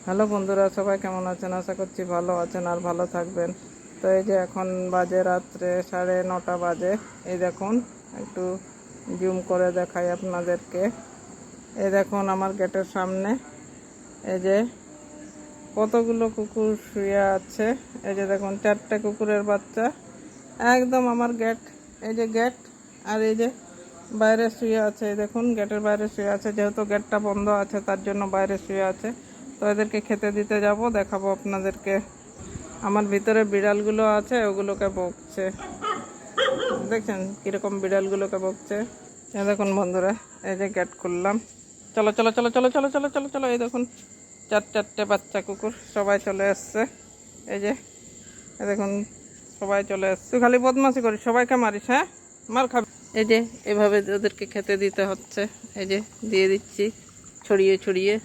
Hello বন্ধুরা, সবাই কেমন আছেন? আশা করছি ভালো আছেন আর ভালো থাকবেন। তো এই যে এখন বাজে রাত্রে 9:30 বাজে। এই দেখুন, একটু জুম করে দেখাই আপনাদেরকে। এই দেখুন আমার গেটের সামনে এই যে কতগুলো কুকুর শুয়ে আছে। এই যে দেখুন 4টে কুকুরের বাচ্চা একদম আমার গেট, এই যে গেট, আর এই যে বাইরে শুয়ে আছে। এই দেখুন গেটের বাইরে শুয়ে আছে, যেহেতু গেটটা বন্ধ আছে তার জন্য বাইরে শুয়ে আছে। তো এদেরকে খেতে দিতে যাব, দেখাবো আপনাদেরকে। আমার ভিতরে বিড়ালগুলো আছে, ওগুলোকে বকছে, দেখছেন কীরকম বিড়ালগুলোকে বকছে। এই দেখুন বন্ধুরা, এই যে গেট খুললাম, চলো চলো চলো চলো চলো চলো চলো চলো। এই দেখুন 4টে বাচ্চা কুকুর সবাই চলে এসছে। এই দেখুন সবাই চলে এসছে। তুই খালি বদমাশি করিস, সবাইকে মারিস, হ্যাঁ মার খাবি। এই যে এভাবে ওদেরকে খেতে দিতে হচ্ছে, এই যে দিয়ে দিচ্ছি ছড়িয়ে ছড়িয়ে।